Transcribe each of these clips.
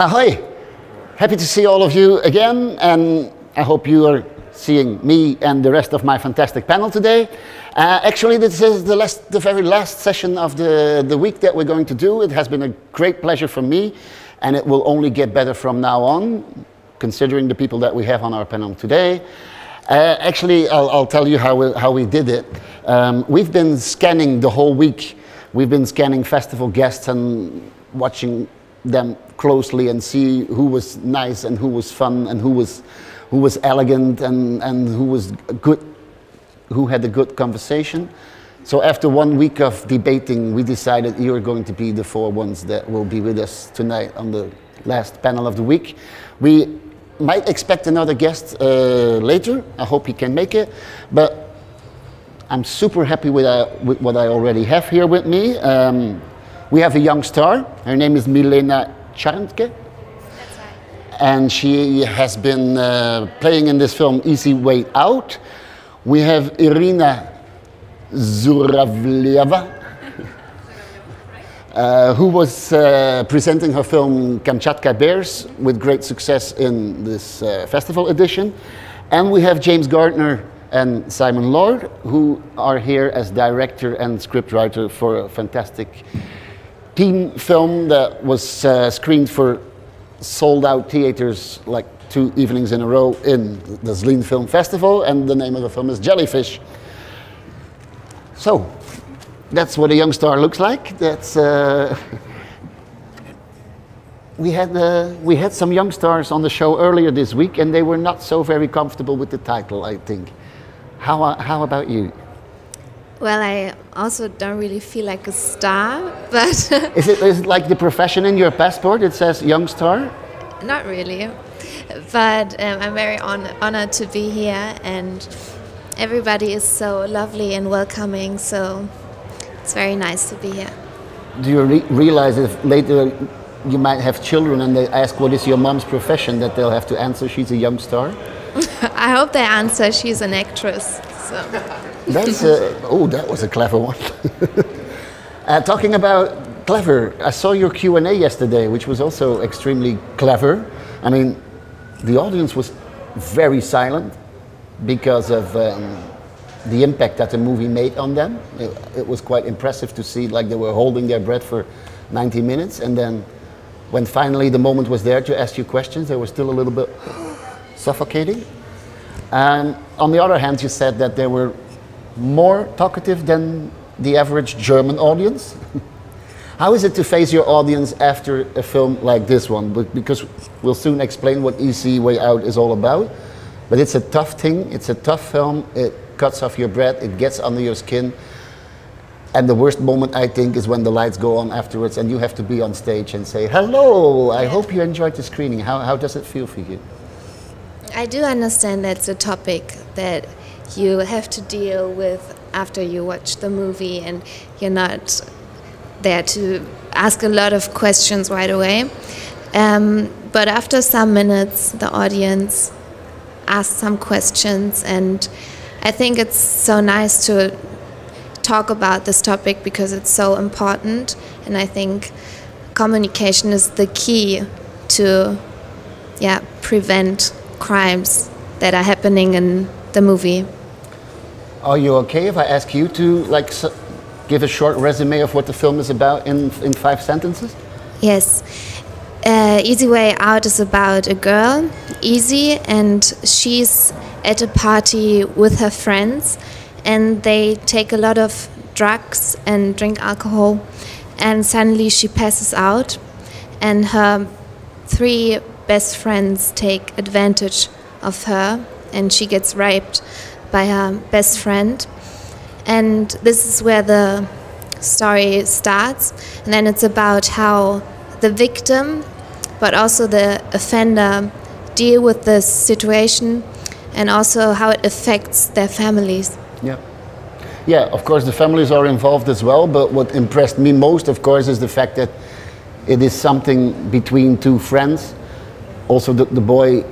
Ahoy! Happy to see all of you again, and I hope you are seeing me and the rest of my fantastic panel today. Actually, this is the very last session of the week that we're going to do. It has been a great pleasure for me, and it will only get better from now on, considering the people that we have on our panel today. Actually, I'll tell you how we did it. We've been scanning the whole week. We've been scanning festival guests and watching them closely and see who was nice and who was fun and who was elegant and who was good, who had a good conversation. So after 1 week of debating, we decided you're going to be the 4 ones that will be with us tonight on the last panel of the week. We might expect another guest later. I hope he can make it, but I'm super happy with what I already have here with me. We have a young star. Her name is Milena Tscharntke. That's right. And she has been playing in this film Easy Way Out. We have Irina Zhuravleva, who was presenting her film Kamchatka Bears with great success in this festival edition. And we have James Gardner and Simon Lord, who are here as director and scriptwriter for a fantastic teen film that was screened for sold-out theaters like 2 evenings in a row in the Zlín Film Festival, and the name of the film is Jellyfish. So, that's what a young star looks like. That's we had some young stars on the show earlier this week, and they were not so very comfortable with the title, I think. How about you? Well, I also don't really feel like a star, but... Is it like the profession in your passport? It says young star? Not really, but I'm very honored to be here, and everybody is so lovely and welcoming, so it's very nice to be here. Do you realize if later you might have children and they ask what is your mom's profession, that they'll have to answer she's a young star? I hope they answer she's an actress. So. That's oh, that was a clever one. Talking about clever, I saw your Q&A yesterday, which was also extremely clever. I mean, the audience was very silent because of the impact that the movie made on them. It was quite impressive to see, like they were holding their breath for 90 minutes, and then when finally the moment was there to ask you questions, they were still a little bit suffocating. On the other hand, you said that they were more talkative than the average German audience. How is it to face your audience after a film like this one? Because we'll soon explain what Easy Way Out is all about. But it's a tough thing, it's a tough film, it cuts off your breath, it gets under your skin. And the worst moment, I think, is when the lights go on afterwards and you have to be on stage and say, hello, I hope you enjoyed the screening. How does it feel for you? I do understand that's a topic that you have to deal with after you watch the movie, and you're not there to ask a lot of questions right away. But after some minutes, the audience asks some questions, and I think it's so nice to talk about this topic because it's so important, and I think communication is the key to prevent crimes that are happening in the movie. Are you okay if I ask you to give a short resume of what the film is about in 5 sentences? Yes. Easy Way Out is about a girl, Easy, and she's at a party with her friends, and they take a lot of drugs and drink alcohol, and suddenly she passes out, and her 3 best friends take advantage of her, and she gets raped by her best friend. And this is where the story starts, and then it's about how the victim but also the offender deal with this situation, and also how it affects their families. Yeah, of course the families are involved as well, but what impressed me most, of course, is the fact that it is something between 2 friends. Also the boy,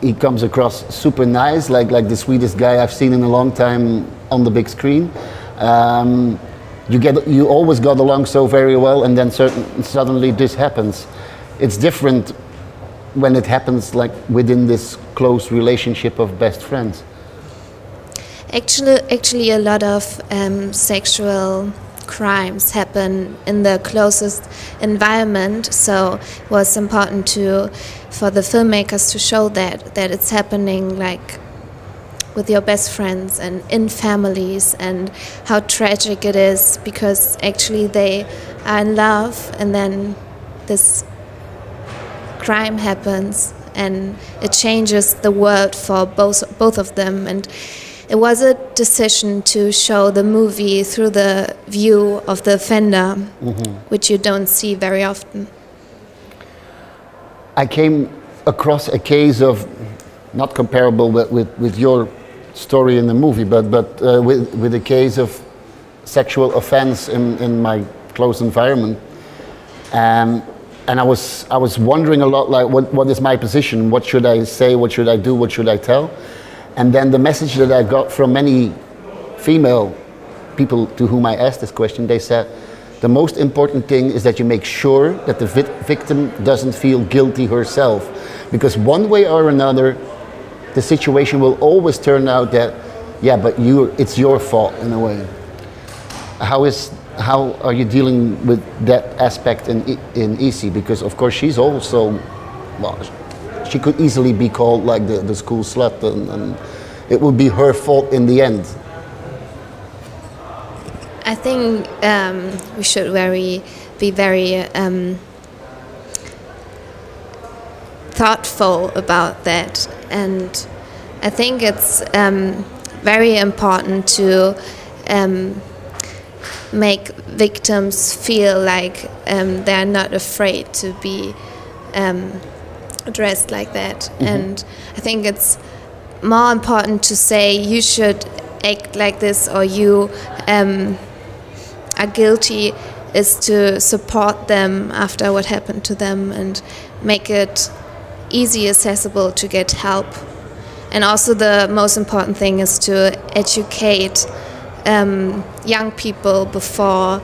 he comes across super nice, like the sweetest guy I've seen in a long time on the big screen. You always got along so very well, and then suddenly this happens. It's different when it happens like within this close relationship of best friends? Actually, a lot of sexual crimes happen in the closest environment, so it was important for the filmmakers to show that it's happening like with your best friends and in families, and how tragic it is because actually they are in love and then this crime happens and it changes the world for both of them. And it was a decision to show the movie through the view of the offender, which you don't see very often. I came across a case of, not comparable with your story in the movie, but with a case of sexual offense in my close environment. And I was wondering a lot, like, what is my position? What should I say? What should I do? What should I tell? And then the message that I got from many female people to whom I asked this question, they said, the most important thing is that you make sure that the victim doesn't feel guilty herself. Because one way or another, the situation will always turn out that, yeah, but it's your fault in a way. How are you dealing with that aspect in Isi? Because of course she's also, well, she could easily be called like the school slut, and it would be her fault in the end. I think we should be very thoughtful about that, and I think it's very important to make victims feel like they're not afraid to be addressed like that. And I think it's more important to say you should act like this or you are guilty, is to support them after what happened to them and make it easy accessible to get help. And also the most important thing is to educate young people before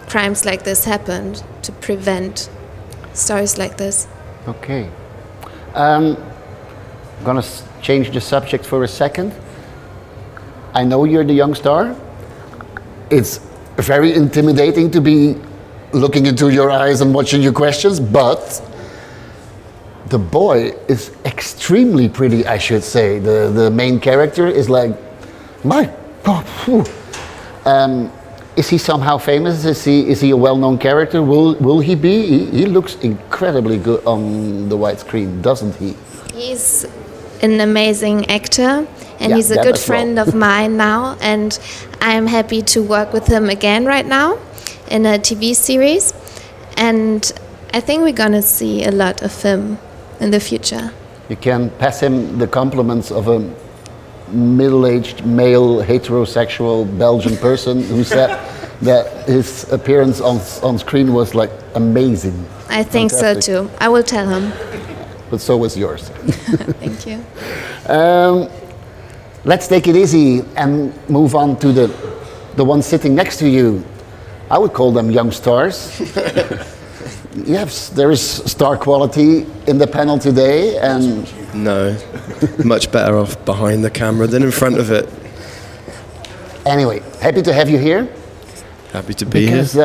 crimes like this happen, to prevent stories like this. Okay. I'm gonna change the subject for a second. I know you're the young star. It's very intimidating to be looking into your eyes and watching your questions, but the boy is extremely pretty, I should say. The main character is like, my God. Is he somehow famous? Is he a well-known character? Will he be? He looks incredibly good on the white screen, doesn't he? He's an amazing actor, and he's a good friend of mine now, and I'm happy to work with him again right now in a TV series, and I think we're gonna see a lot of him in the future. You can pass him the compliments of a middle-aged male heterosexual Belgian person who said that his appearance on screen was like amazing. I think so too. I will tell him. But so was yours. Thank you. Let's take it easy and move on to the one sitting next to you. I would call them young stars. Yes, there is star quality in the panel today, and no, much better off behind the camera than in front of it. Anyway, happy to have you here. Happy to be here. Because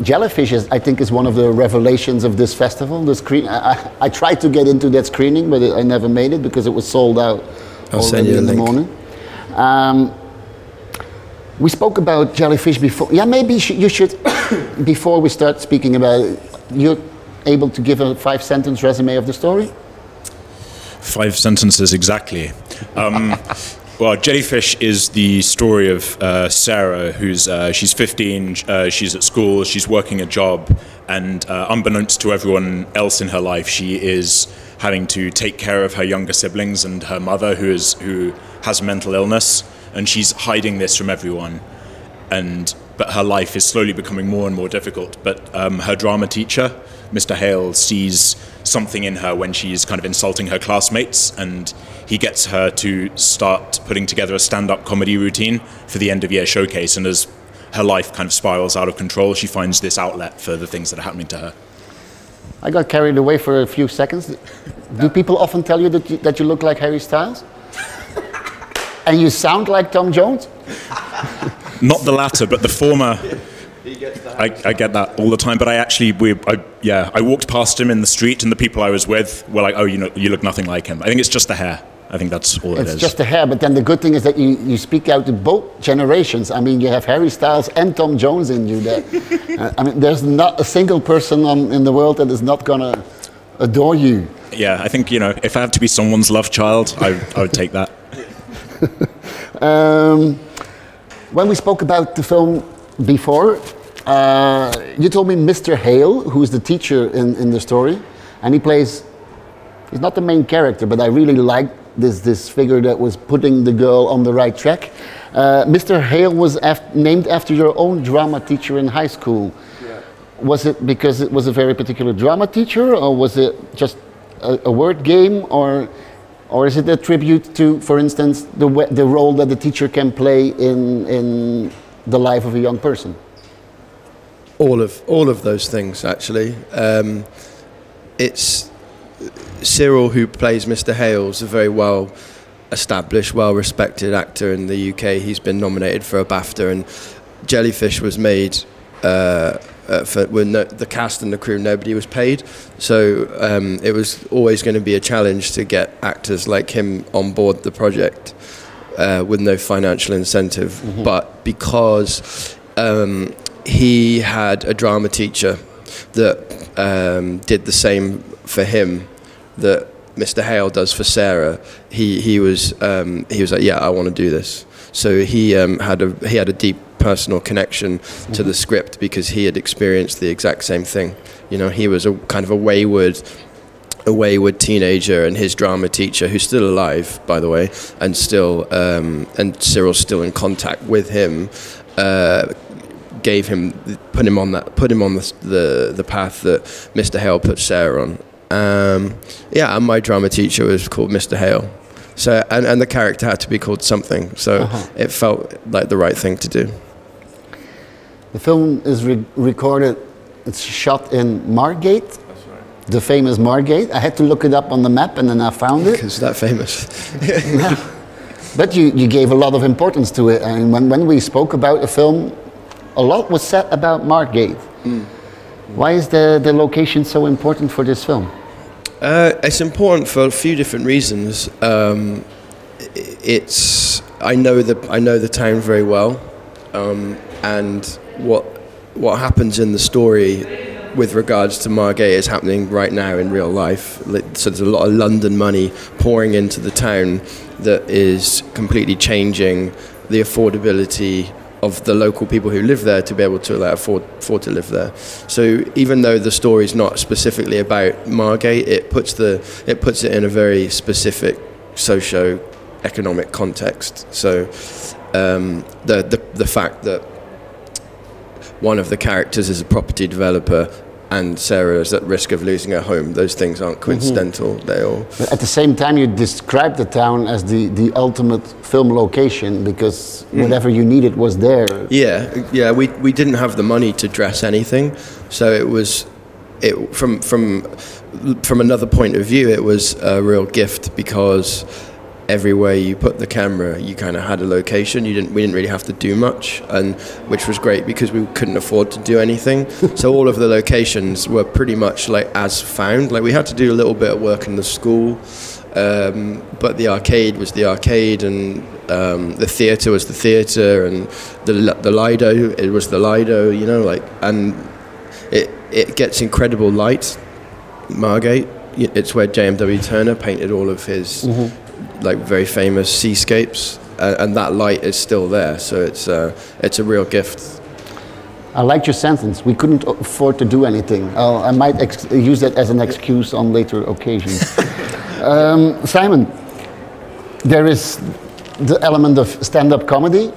Jellyfish, I think, is one of the revelations of this festival. The screen, I tried to get into that screening, but I never made it because it was sold out. I'll send you a link. Morning. We spoke about Jellyfish before. Yeah, maybe you should, before we start speaking about it, you're able to give a 5-sentence resume of the story? 5 sentences exactly. Well, Jellyfish is the story of Sarah, who's she's 15, she's at school, she's working a job, and unbeknownst to everyone else in her life, she is having to take care of her younger siblings and her mother, who has mental illness, and she's hiding this from everyone. But her life is slowly becoming more and more difficult. But her drama teacher, Mr. Hale, sees something in her when she's kind of insulting her classmates, and he gets her to start putting together a stand-up comedy routine for the end-of-year showcase. And as her life kind of spirals out of control, she finds this outlet for the things that are happening to her. I got carried away for a few seconds. Do people often tell you that you look like Harry Styles? And you sound like Tom Jones? Not the latter, but the former. I get that all the time, but I walked past him in the street and the people I was with were like, oh, you look nothing like him. I think it's just the hair. I think that's all it is. It's just the hair, but then the good thing is that you speak out to both generations. I mean, you have Harry Styles and Tom Jones in you there. I mean, there's not a single person in the world that is not gonna adore you. Yeah, I think, if I had to be someone's love child, I would take that. When we spoke about the film before, you told me Mr. Hale, who's the teacher in the story, and he's not the main character, but I really like this figure that was putting the girl on the right track. Mr. Hale was named after your own drama teacher in high school. Yeah. Was it because it was a very particular drama teacher, or was it just a word game, or is it a tribute to, for instance, the role that the teacher can play in the life of a young person? All of those things, actually. It's Cyril, who plays Mr. Hales, a very well-established, well-respected actor in the UK. He's been nominated for a BAFTA, and Jellyfish was made the cast and the crew, nobody was paid. So it was always going to be a challenge to get actors like him on board the project with no financial incentive. Mm-hmm. But because he had a drama teacher that did the same for him that Mr. Hale does for Sarah, he was like, yeah, I want to do this. So he had a deep personal connection to the script because he had experienced the exact same thing. He was a kind of a wayward teenager, and his drama teacher, who's still alive, by the way, and Cyril's still in contact with him, put him on the path that Mr. Hale put Sarah on. And my drama teacher was called Mr. Hale. So and the character had to be called something. So it felt like the right thing to do. The film is recorded. It's shot in Margate. That's right. The famous Margate. I had to look it up on the map, and then I found it. Because that famous. Yeah. But you gave a lot of importance to it. And when we spoke about the film, a lot was said about Margate. Mm. Why is the location so important for this film? It's important for a few different reasons. I know the town very well, and what happens in the story with regards to Margate is happening right now in real life. So there's a lot of London money pouring into the town that is completely changing the affordability of the local people who live there to be able to afford to live there. So even though the story is not specifically about Margate, it puts it in a very specific socio-economic context. So the fact that one of the characters is a property developer and Sarah is at risk of losing her home, those things aren't coincidental. Mm-hmm. They all. But at the same time, you described the town as the ultimate film location because whatever you needed was there. Yeah. We didn't have the money to dress anything, so from another point of view, it was a real gift because everywhere you put the camera, you kind of had a location. We didn't really have to do much, and which was great because we couldn't afford to do anything. So all of the locations were pretty much like as found. Like we had to do a little bit of work in the school, but the arcade was the arcade, and the theatre was the theatre, and the Lido, it was the Lido. And it gets incredible light. Margate, it's where J.M.W. Turner painted all of his. Mm-hmm. Like very famous seascapes, and that light is still there, so it's a real gift. I liked your sentence. We couldn't afford to do anything. I might use that as an excuse on later occasions. Simon, there is the element of stand-up comedy,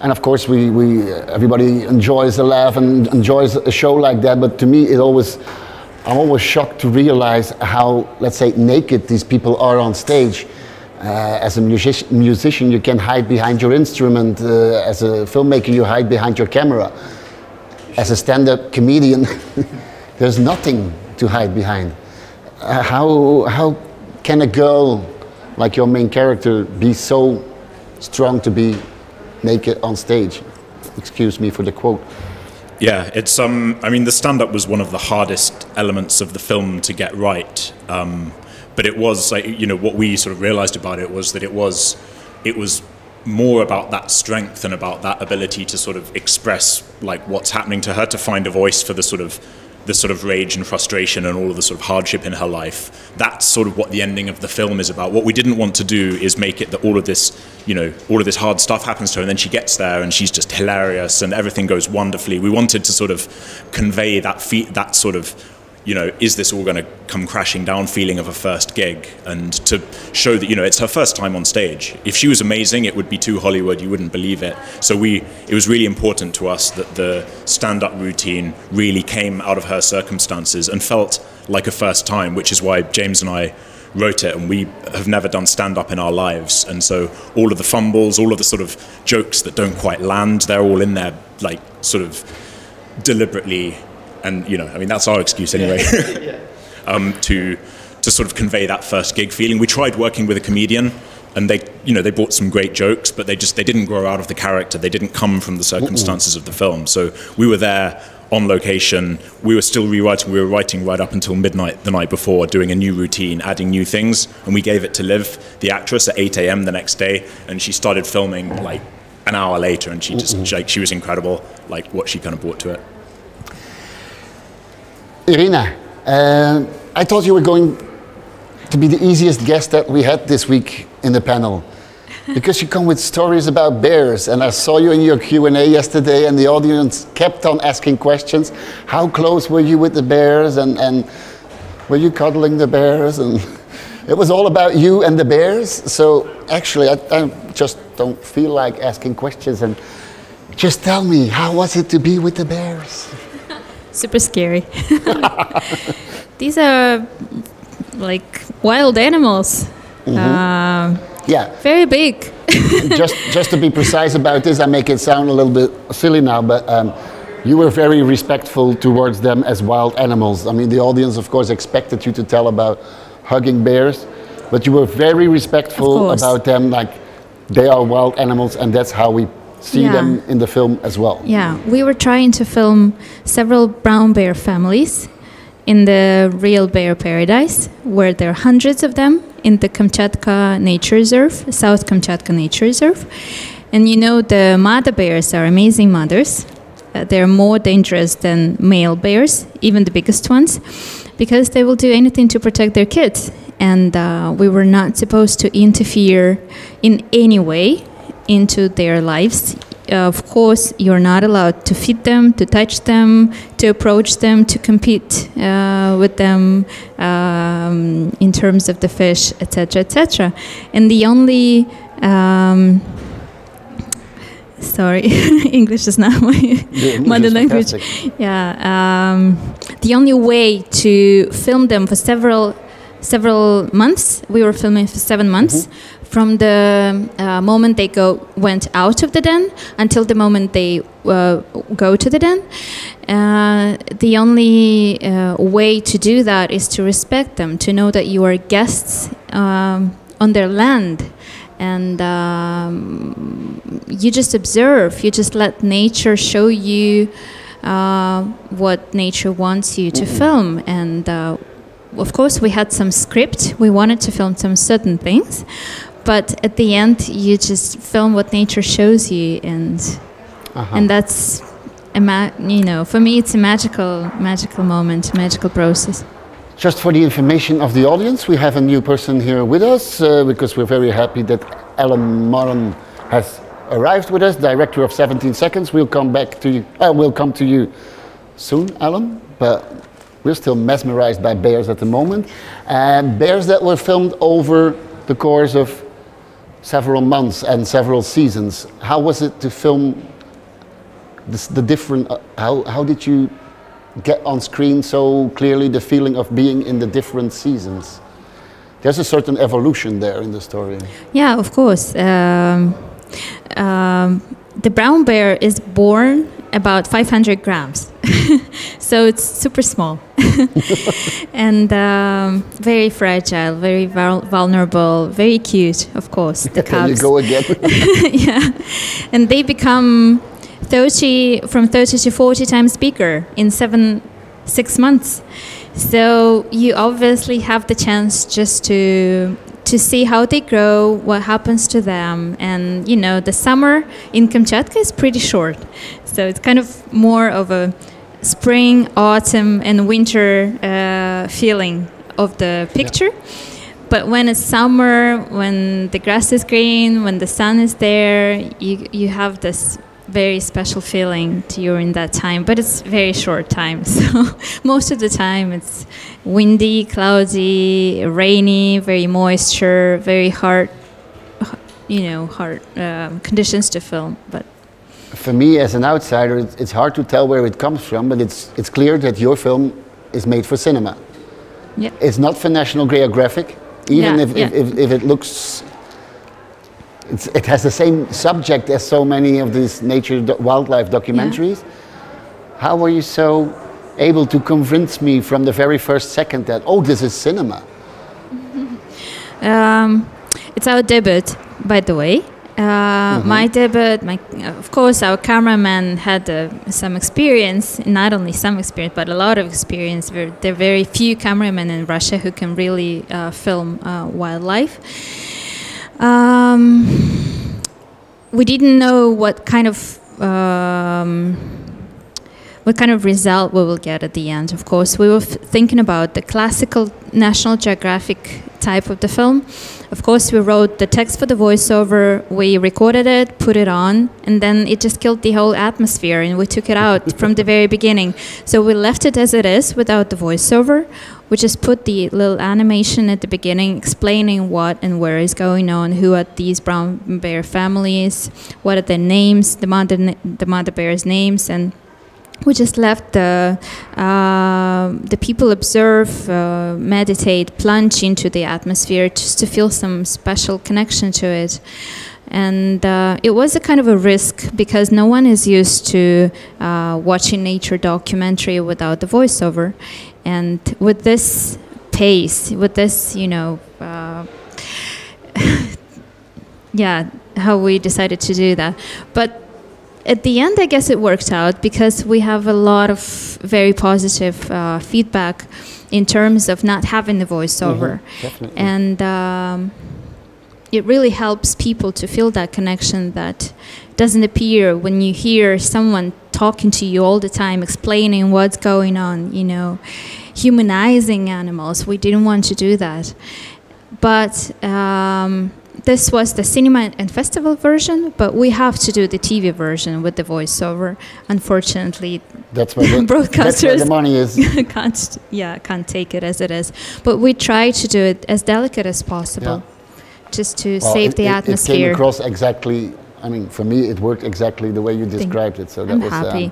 and of course everybody enjoys a laugh and enjoys a show like that. But to me, I'm always shocked to realize how, let's say, naked these people are on stage. As a musician, you can hide behind your instrument. As a filmmaker, you hide behind your camera. As a stand-up comedian, there's nothing to hide behind. How can a girl like your main character be so strong to be naked on stage? Excuse me for the quote. Yeah, it's I mean, the stand-up was one of the hardest elements of the film to get right. But it was like, you know, what we sort of realized about it was that it was more about that strength and about that ability to sort of express like what's happening to her, to find a voice for the sort of rage and frustration and all of the sort of hardship in her life. That's sort of what the ending of the film is about. What we didn't want to do is make it that all of this, you know, all of this hard stuff happens to her and then she gets there and she's just hilarious and everything goes wonderfully. We wanted to sort of convey that sort of, you know, is this all going to come crashing down feeling of a first gig, and to show that, you know, it's her first time on stage. If she was amazing, it would be too Hollywood, you wouldn't believe it. So it was really important to us that the stand-up routine really came out of her circumstances and felt like a first time, which is why James and I wrote it, and we have never done stand-up in our lives. And so all of the fumbles, all of the sort of jokes that don't quite land, they're all in there, like, sort of deliberately. And, you know, I mean, that's our excuse anyway, to sort of convey that first gig feeling. We tried working with a comedian, and they brought some great jokes, but they didn't grow out of the character. They didn't come from the circumstances of the film. So we were there on location. We were still rewriting. We were writing right up until midnight the night before, doing a new routine, adding new things. And we gave it to Liv, the actress, at 8 a.m. the next day, and she started filming like an hour later, and she she was incredible, like what she kind of brought to it. Irina, I thought you were going to be the easiest guest that we had this week in the panel, because you come with stories about bears, and I saw you in your Q&A yesterday and the audience kept on asking questions. How close were you with the bears, and were you cuddling the bears? And it was all about you and the bears. So actually I just don't feel like asking questions, and just tell me, how was it to be with the bears? Super scary. These are like wild animals. Yeah. Very big. just to be precise about this, I make it sound a little bit silly now, but you were very respectful towards them as wild animals. I mean, the audience, of course, expected you to tell about hugging bears, but you were very respectful about them, like they are wild animals, and that's how we see them in the film as well. Yeah, we were trying to film several brown bear families in the real bear paradise, where there are hundreds of them in the Kamchatka Nature Reserve, South Kamchatka Nature Reserve. And you know, the mother bears are amazing mothers. They're more dangerous than male bears, even the biggest ones, because they will do anything to protect their kids. And we were not supposed to interfere in any way into their lives. Of course, you're not allowed to feed them, to touch them, to approach them, to compete with them in terms of the fish, etc., etc. And the only sorry, English is not my mother language. Yeah, the only way to film them for several months. We were filming for 7 months. From the moment they went out of the den until the moment they go to the den. The only way to do that is to respect them, to know that you are guests on their land. And you just observe, you just let nature show you what nature wants you to film. And of course, we had some script. We wanted to film some certain things. But at the end, you just film what nature shows you, and that's, you know, for me, it's a magical moment, magical process. Just for the information of the audience, we have a new person here with us because we're very happy that Alon Marom has arrived with us, director of 17 Seconds. We'll come back to you. We'll come to you soon, Alon. But we're still mesmerized by bears at the moment, bears that were filmed over the course of several months and several seasons. How was it to film the different, how did you get on screen so clearly the feeling of being in the different seasons? There's a certain evolution there in the story. Yeah, of course. The brown bear is born about 500 grams. So it's super small and very fragile, very vulnerable, very cute, of course. The There you cubs. go again. Yeah, and they become from 30 to 40 times bigger in 6 months. So you obviously have the chance just to see how they grow, what happens to them. And, you know, the summer in Kamchatka is pretty short. So it's kind of more of a spring, autumn, and winter feeling of the picture. Yeah. But when it's summer, when the grass is green, when the sun is there, you have this very special feeling during that time, but it's very short time. So most of the time it's windy, cloudy, rainy, very moisture, very hard conditions to film. But for me, as an outsider, it's hard to tell where it comes from, but it's clear that your film is made for cinema. Yeah. It's not for National Geographic, even if it looks. It has the same subject as so many of these wildlife documentaries. Yeah. How were you so able to convince me from the very first second that, oh, this is cinema? It's our debut, by the way. My debut, of course, our cameraman had some experience, not only some experience, but a lot of experience. There are very few cameramen in Russia who can really film wildlife. We didn't know what kind of result we will get at the end. Of course, we were thinking about the classical National Geographic type of the film. Of course, we wrote the text for the voiceover, we recorded it, put it on, and then it just killed the whole atmosphere, and we took it out from the very beginning. So we left it as it is without the voiceover. We just put the little animation at the beginning explaining what and where is going on, who are these brown bear families, what are their names, the mother bear's names, and we just left the people observe, meditate, plunge into the atmosphere just to feel some special connection to it. And it was a kind of a risk because no one is used to watching nature documentary without the voiceover. And with this pace, with this, how we decided to do that. But at the end, I guess it worked out because we have a lot of very positive feedback in terms of not having the voiceover. Definitely. And it really helps people to feel that connection that doesn't appear when you hear someone talking to you all the time, explaining what's going on, humanizing animals. We didn't want to do that. But this was the cinema and festival version, but we have to do the TV version with the voiceover. Unfortunately, that's where broadcasters the money is. can't take it as it is. But we try to do it as delicate as possible, just to save the atmosphere. It came across exactly. I mean, for me, it worked exactly the way you described it. So that was happy.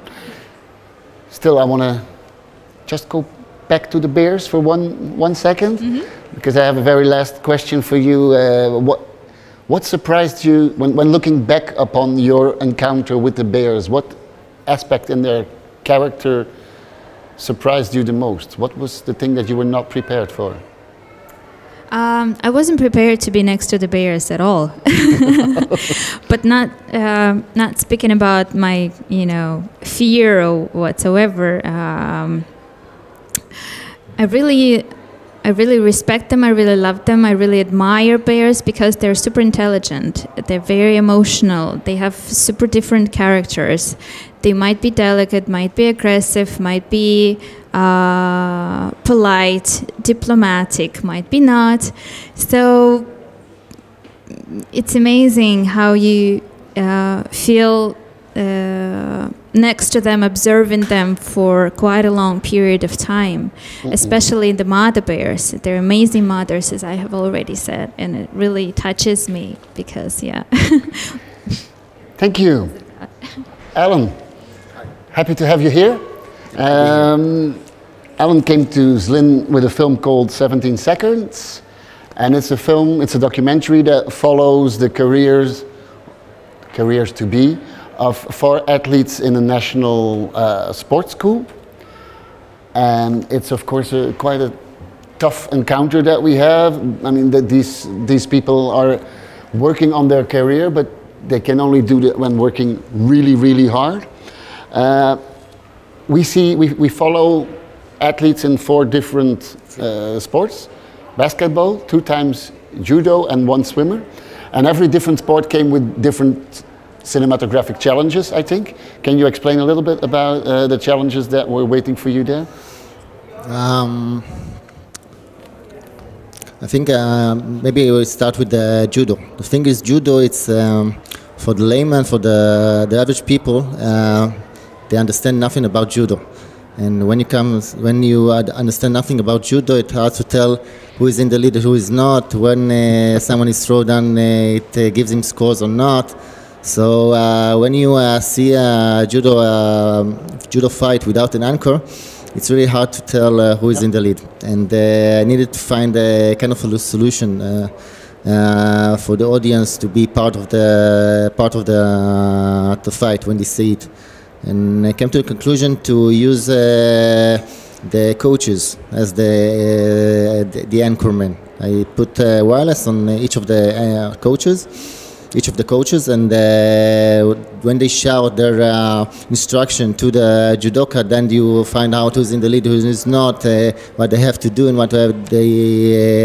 Still, I want to just go back to the bears for one second, because I have a very last question for you. What surprised you when looking back upon your encounter with the bears? What aspect in their character surprised you the most? What was the thing that you were not prepared for? I wasn't prepared to be next to the bears at all, but not speaking about my fear or whatsoever. I really respect them. I really love them. I really admire bears because they're super intelligent. They're very emotional. They have super different characters. They might be delicate, might be aggressive, might be polite, diplomatic, might be not. So it's amazing how you feel next to them, observing them for quite a long period of time, especially the mother bears. They're amazing mothers, as I have already said, and it really touches me because, Thank you. Alon, happy to have you here. Alon came to Zlín with a film called 17 Seconds, and it's a documentary that follows the careers to be of 4 athletes in a national sports school. And it's of course quite a tough encounter that we have. I mean, that these people are working on their career, but they can only do that when working really, really hard. We follow athletes in 4 different sports: basketball, 2 times judo, and 1 swimmer. And every different sport came with different cinematographic challenges, I think. Can you explain a little bit about the challenges that were waiting for you there? I think maybe we'll start with the judo. The thing is, judo, it's for the layman, for the average people, they understand nothing about judo. And when you understand nothing about judo, it's hard to tell who is in the lead, who is not. When someone is thrown down, it gives him scores or not. So when you see a judo fight without an anchor, it's really hard to tell who is in the lead. And I needed to find a kind of a solution for the audience to be part of the fight when they see it. And I came to the conclusion to use the coaches as the anchorman. I put wireless on each of the coaches, and when they shout their instruction to the judoka, then you find out who's in the lead, who's not, what they have to do, and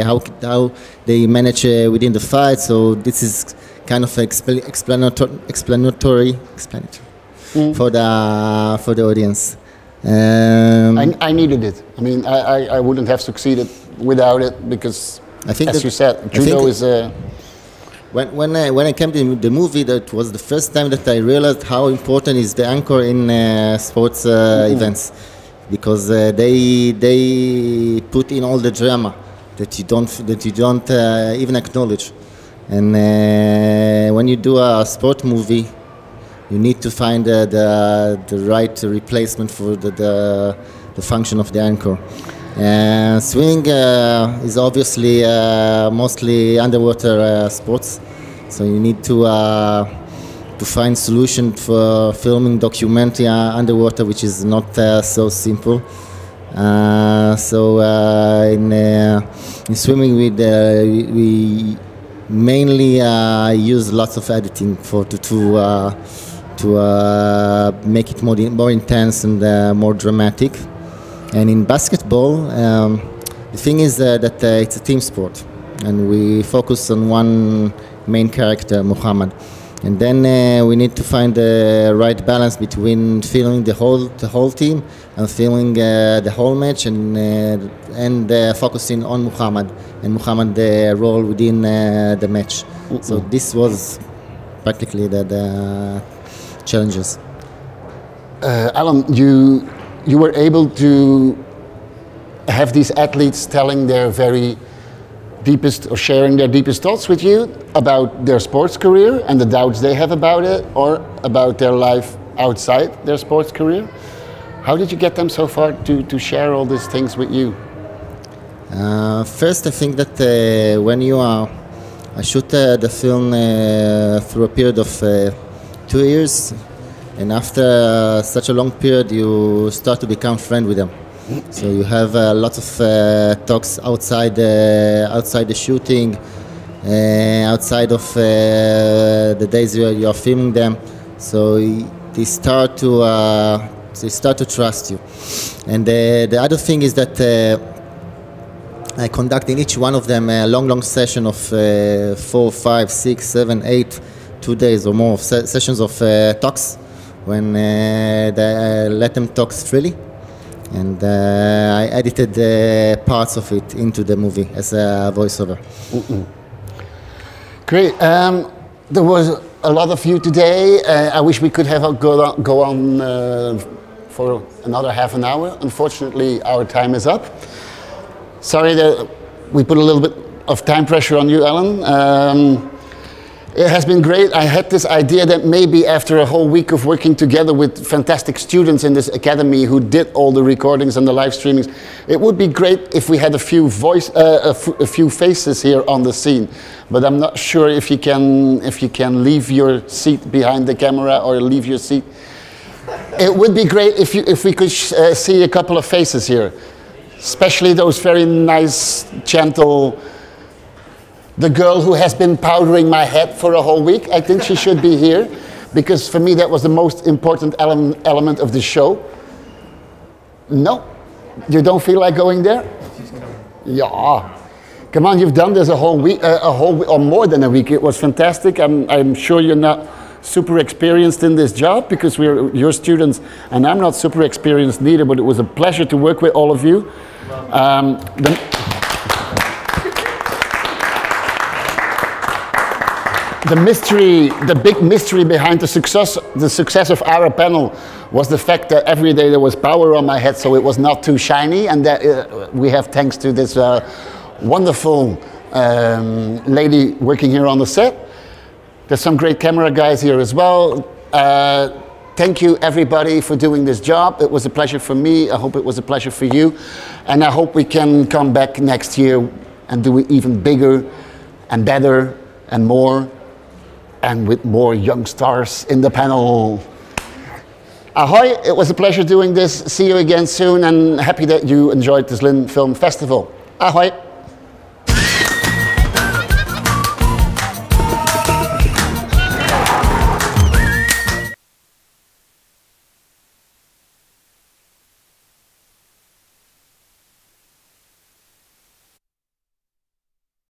how they manage within the fight. So this is kind of explanatory. For the audience. I needed it. I mean, I wouldn't have succeeded without it, because, I think as you said, judo is a... When I came to the movie, that was the first time that I realized how important is the anchor in sports events, because they put in all the drama that you don't even acknowledge. And when you do a sport movie, you need to find the right replacement for the function of the anchor. Swimming is obviously mostly underwater sports, so you need to find solution for filming documentary underwater, which is not so simple. In swimming, we mainly use lots of editing to make it more intense and more dramatic. And in basketball, the thing is that it's a team sport, and we focus on one main character, Muhammad. And then we need to find the right balance between filming the whole team and filming the whole match, and focusing on Muhammad and Muhammad's role within the match. So this was practically the challenges. Alon, you were able to have these athletes telling their very deepest, or sharing their deepest thoughts with you about their sports career and the doubts they have about it, or about their life outside their sports career. How did you get them so far to share all these things with you? First, I think that when I shoot the film through a period of 2 years, and after such a long period, you start to become friends with them. So you have lots of talks outside the shooting, outside of the days you are filming them. So they start to trust you. And the other thing is that I conduct in each one of them a long session of 4, 5, 6, 7, 8, 2 days or more of sessions of talks, when I let them talk freely. And I edited parts of it into the movie as a voiceover. Great. There was a lot of you today. I wish we could have go on for another half an hour. Unfortunately, our time is up. Sorry that we put a little bit of time pressure on you, Alon. It has been great. I had this idea that maybe after a whole week of working together with fantastic students in this academy who did all the recordings and the live streamings, it would be great if we had a few faces here on the scene. But I'm not sure if you can leave your seat behind the camera or leave your seat. It would be great if we could see a couple of faces here, especially those very nice, gentle. The girl who has been powdering my head for a whole week, I think she should be here, because for me that was the most important element of the show. No? You don't feel like going there? Yeah. Come on, you've done this a whole week, or more than a week. It was fantastic. I'm sure you're not super experienced in this job, because we're your students, and I'm not super experienced neither, but it was a pleasure to work with all of you. The big mystery behind the success of our panel was the fact that every day there was power on my head, so it was not too shiny, and that we have, thanks to this wonderful lady working here on the set. There's some great camera guys here as well. Thank you everybody for doing this job. It was a pleasure for me. I hope it was a pleasure for you, and I hope we can come back next year and do it even bigger and better and more, and with more young stars in the panel. Ahoy, it was a pleasure doing this. See you again soon, and happy that you enjoyed the Zlín Film Festival. Ahoy.